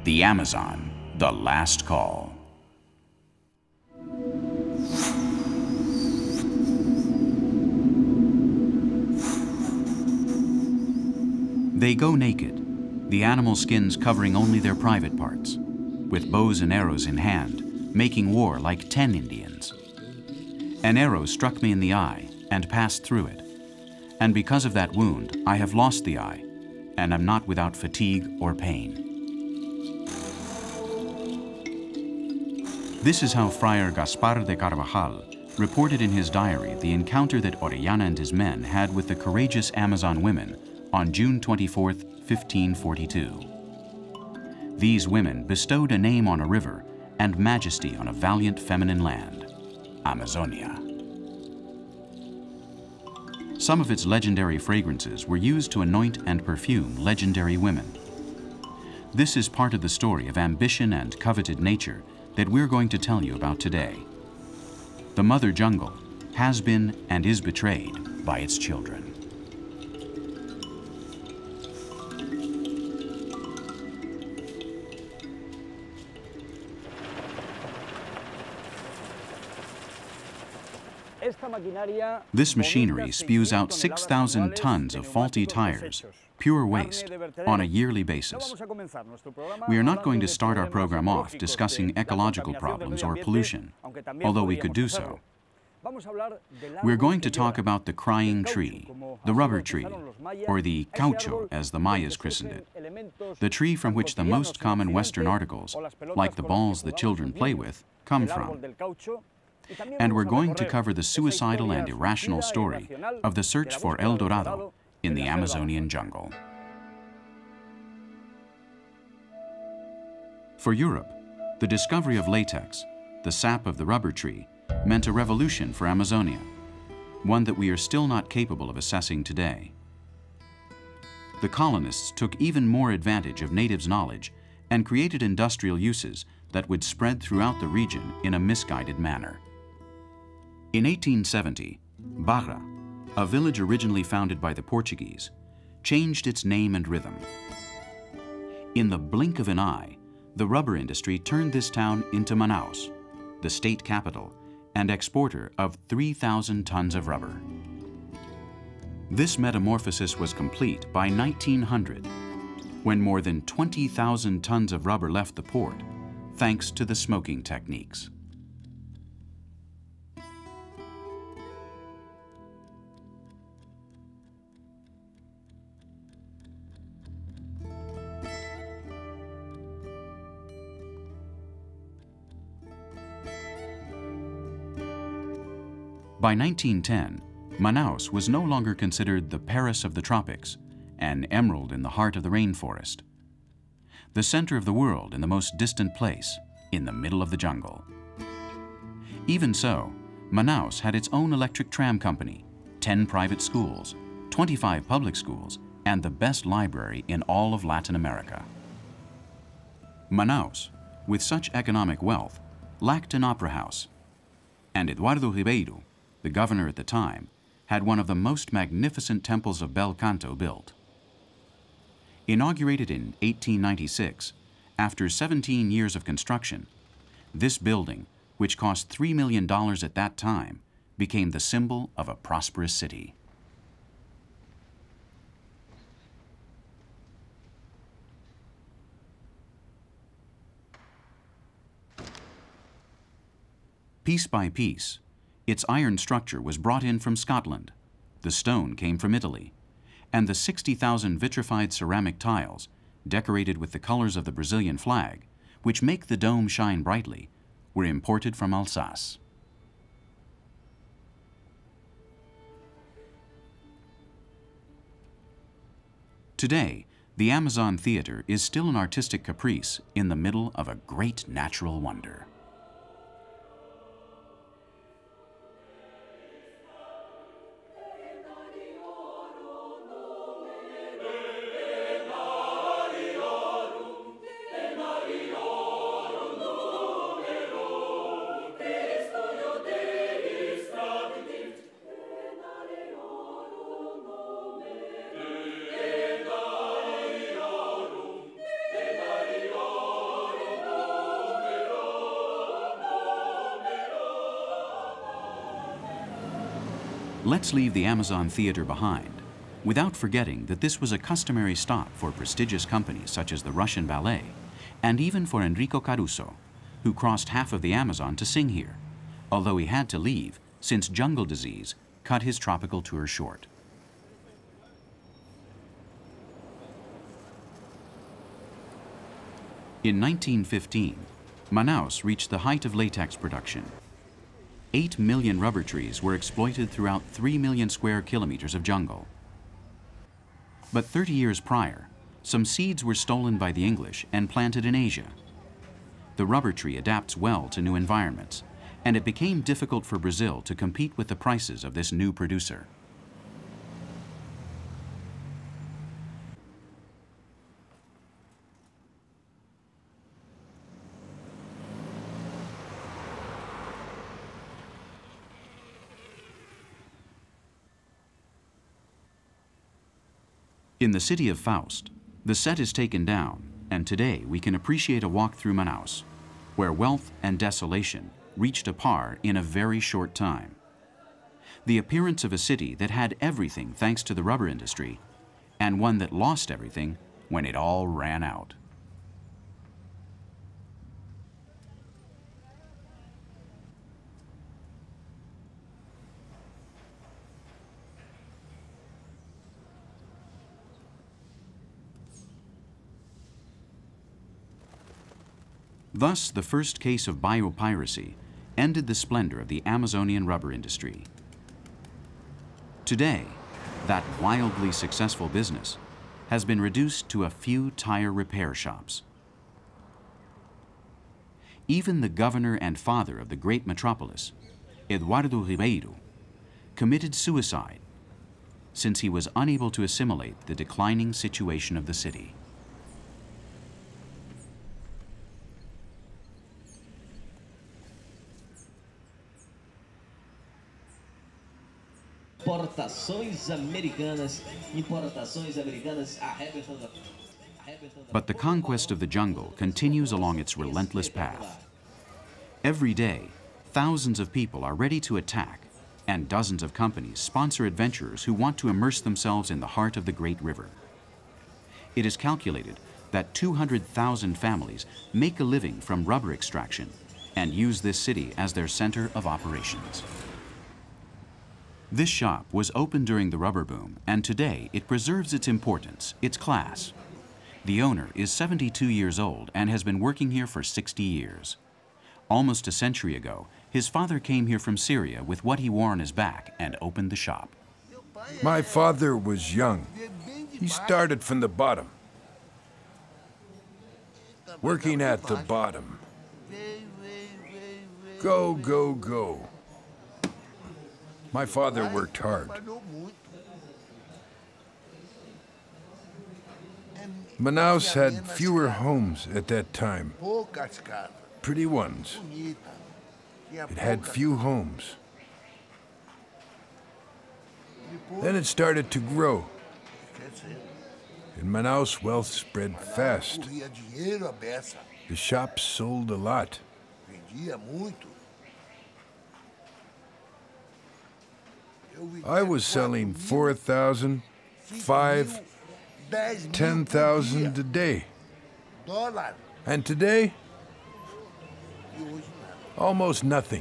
The Amazon, the last call. They go naked, the animal skins covering only their private parts, with bows and arrows in hand, making war like 10 Indians. An arrow struck me in the eye and passed through it, and because of that wound, I have lost the eye, and am not without fatigue or pain. This is how Friar Gaspar de Carvajal reported in his diary the encounter that Orellana and his men had with the courageous Amazon women on June 24, 1542. These women bestowed a name on a river and majesty on a valiant feminine land, Amazonia. Some of its legendary fragrances were used to anoint and perfume legendary women. This is part of the story of ambition and coveted nature that we're going to tell you about today. The mother jungle has been and is betrayed by its children. This machinery spews out 6,000 tons of faulty tires, pure waste, on a yearly basis. We are not going to start our program off discussing ecological problems or pollution, although we could do so. We're going to talk about the crying tree, the rubber tree, or the caucho as the Mayas christened it, the tree from which the most common Western articles, like the balls the children play with, come from. And we're going to cover the suicidal and irrational story of the search for El Dorado in the Amazonian jungle. For Europe, the discovery of latex, the sap of the rubber tree, meant a revolution for Amazonia, one that we are still not capable of assessing today. The colonists took even more advantage of natives' knowledge and created industrial uses that would spread throughout the region in a misguided manner. In 1870, Barra, a village originally founded by the Portuguese, changed its name and rhythm. In the blink of an eye, the rubber industry turned this town into Manaus, the state capital and exporter of 3,000 tons of rubber. This metamorphosis was complete by 1900, when more than 20,000 tons of rubber left the port, thanks to the smoking techniques. By 1910, Manaus was no longer considered the Paris of the tropics, an emerald in the heart of the rainforest, the center of the world in the most distant place, in the middle of the jungle. Even so, Manaus had its own electric tram company, 10 private schools, 25 public schools, and the best library in all of Latin America. Manaus, with such economic wealth, lacked an opera house, and Eduardo Ribeiro, the governor at the time, had one of the most magnificent temples of bel canto built. Inaugurated in 1896, after 17 years of construction, this building, which cost $3 million at that time, became the symbol of a prosperous city. Piece by piece, its iron structure was brought in from Scotland, the stone came from Italy, and the 60,000 vitrified ceramic tiles, decorated with the colors of the Brazilian flag, which make the dome shine brightly, were imported from Alsace. Today, the Amazon Theater is still an artistic caprice in the middle of a great natural wonder. Let's leave the Amazon Theater behind, without forgetting that this was a customary stop for prestigious companies such as the Russian Ballet, and even for Enrico Caruso, who crossed half of the Amazon to sing here, although he had to leave since jungle disease cut his tropical tour short. In 1915, Manaus reached the height of latex production. 8 million rubber trees were exploited throughout 3 million square kilometers of jungle. But 30 years prior, some seeds were stolen by the English and planted in Asia. The rubber tree adapts well to new environments, and it became difficult for Brazil to compete with the prices of this new producer. In the city of Faust, the set is taken down, and today we can appreciate a walk through Manaus, where wealth and desolation reached a par in a very short time. The appearance of a city that had everything thanks to the rubber industry, and one that lost everything when it all ran out. Thus, the first case of biopiracy ended the splendor of the Amazonian rubber industry. Today, that wildly successful business has been reduced to a few tire repair shops. Even the governor and father of the great metropolis, Eduardo Ribeiro, committed suicide since he was unable to assimilate the declining situation of the city. But the conquest of the jungle continues along its relentless path. Every day, thousands of people are ready to attack, and dozens of companies sponsor adventurers who want to immerse themselves in the heart of the great river. It is calculated that 200,000 families make a living from rubber extraction and use this city as their center of operations. This shop was opened during the rubber boom, and today it preserves its importance, its class. The owner is 72 years old and has been working here for 60 years. Almost a century ago, his father came here from Syria with what he wore on his back and opened the shop. My father was young. He started from the bottom, working at the bottom. Go, go, go. My father worked hard. Manaus had fewer homes at that time. Pretty ones. It had few homes. Then it started to grow. In Manaus, wealth spread fast. The shops sold a lot. I was selling 4,000, 5,000, 10,000 a day. And today, almost nothing.